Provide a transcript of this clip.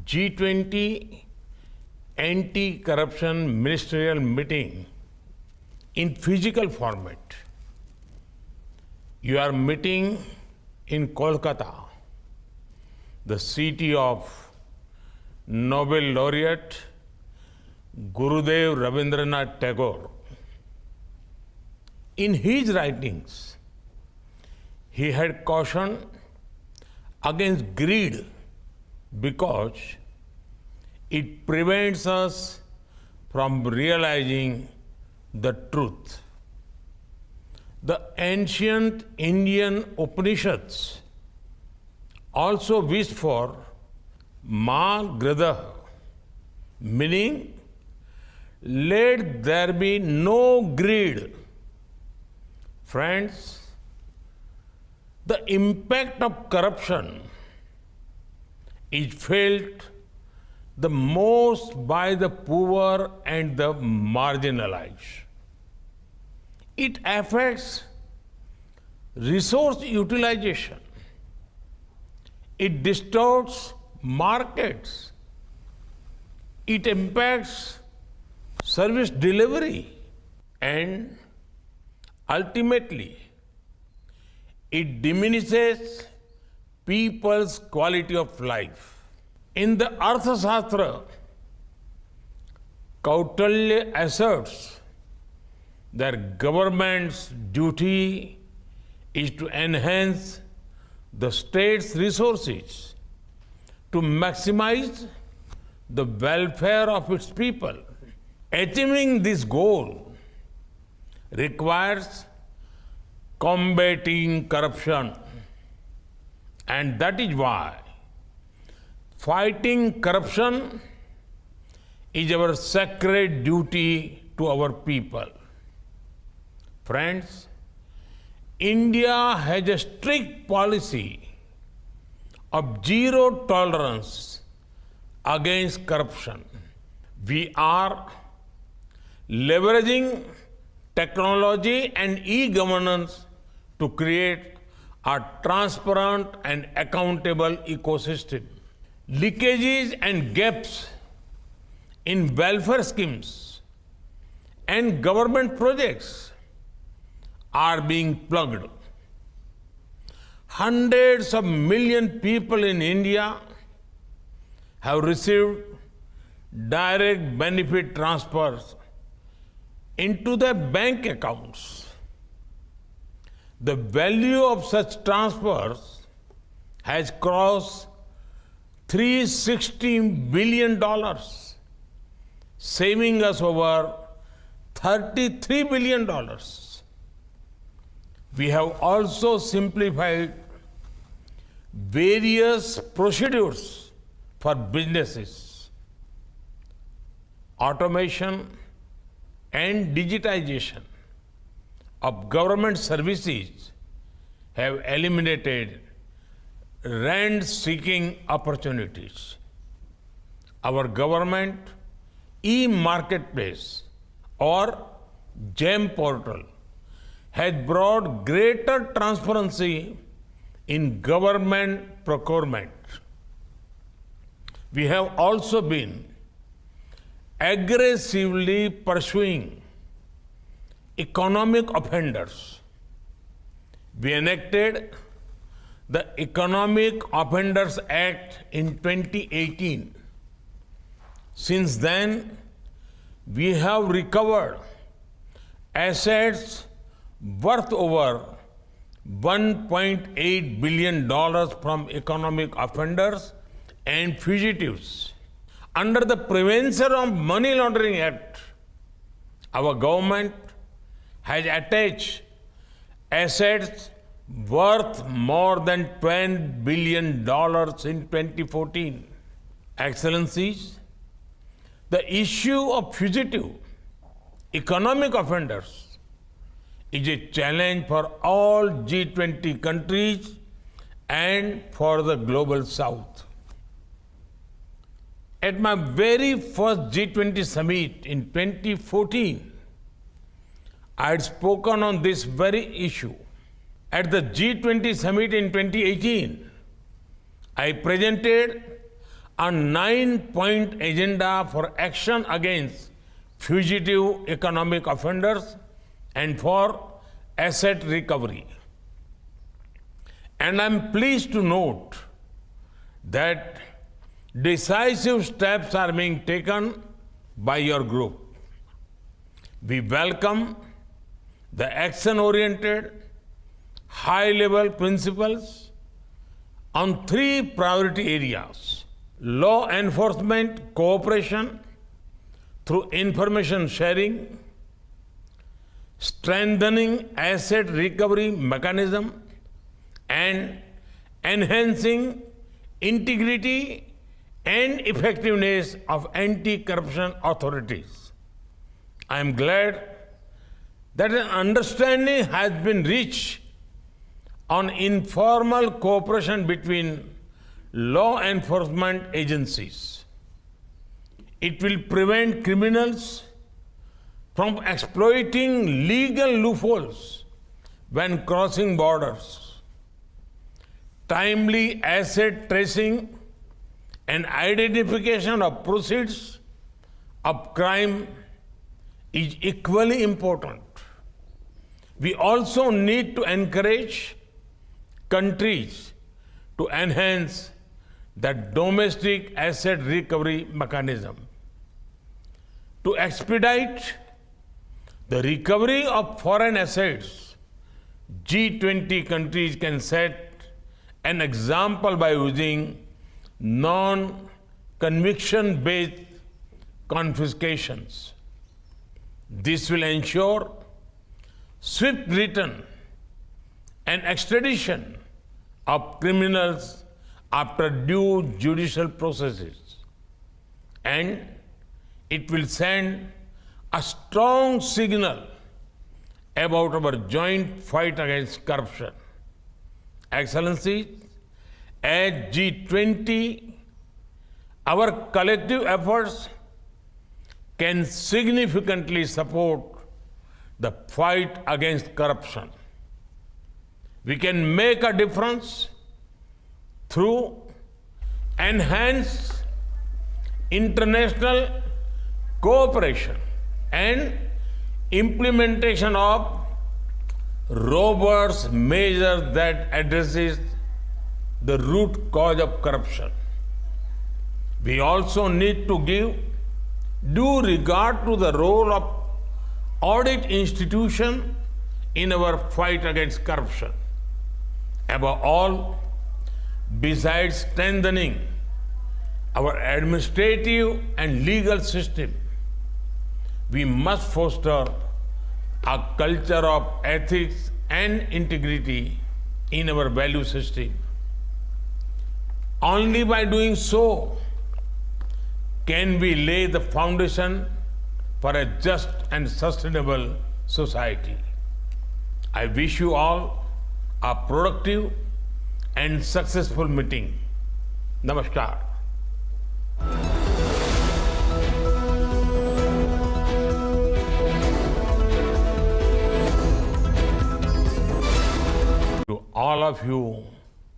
G20 anti-corruption ministerial meeting in physical format. You are meeting in Kolkata, the city of Nobel laureate Gurudev Rabindranath Tagore. In his writings, he had cautioned against greed because it prevents us from realizing the truth. The ancient Indian Upanishads also wished for Ma Gradaha, meaning let there be no greed. Friends, the impact of corruption is felt the most by the poor and the marginalized. It affects resource utilization. It distorts markets. It impacts service delivery. And ultimately, it diminishes people's quality of life. In the Arthashastra, Kautilya asserts that government's duty is to enhance the state's resources to maximize the welfare of its people. Achieving this goal requires combating corruption, and that is why fighting corruption is our sacred duty to our people. Friends, India has a strict policy of zero tolerance against corruption. We are leveraging technology and e-governance to create a transparent and accountable ecosystem. Leakages and gaps in welfare schemes and government projects are being plugged. Hundreds of millions of people in India have received direct benefit transfers into their bank accounts. The value of such transfers has crossed $360 billion, saving us over $33 billion. We have also simplified various procedures for businesses. Automation and digitization of government services have eliminated rent-seeking opportunities. Our government e-marketplace or GEM portal has brought greater transparency in government procurement. We have also been aggressively pursuing economic offenders. We enacted the Economic Offenders Act in 2018. Since then, we have recovered assets worth over $1.8 billion from economic offenders and fugitives. Under the Prevention of Money Laundering Act, our government has attached assets worth more than $20 billion in 2014. Excellencies, the issue of fugitive economic offenders is a challenge for all G20 countries and for the global South. At my very first G20 summit in 2014, I had spoken on this very issue. At the G20 summit in 2018, I presented a 9-point agenda for action against fugitive economic offenders and for asset recovery. And I'm pleased to note that decisive steps are being taken by your group. We welcome the action-oriented, high-level principles on 3 priority areas: law enforcement cooperation through information sharing, strengthening asset recovery mechanism, and enhancing integrity and effectiveness of anti-corruption authorities. I am glad that an understanding has been reached on informal cooperation between law enforcement agencies. It will prevent criminals from exploiting legal loopholes when crossing borders. Timely asset tracing and identification of proceeds of crime is equally important. We also need to encourage countries to enhance the domestic asset recovery mechanism. To expedite the recovery of foreign assets, G20 countries can set an example by using non-conviction based confiscations. This will ensure swift return and extradition of criminals after due judicial processes. And it will send a strong signal about our joint fight against corruption. Excellencies, as G20, our collective efforts can significantly support the fight against corruption. We can make a difference through enhanced international cooperation and implementation of robust measures that addresses the root cause of corruption. We also need to give due regard to the role of audit institution in our fight against corruption. Above all, besides strengthening our administrative and legal system, we must foster a culture of ethics and integrity in our value system. Only by doing so can we lay the foundation for a just and sustainable society. I wish you all a productive and successful meeting. Namaskar. To all of you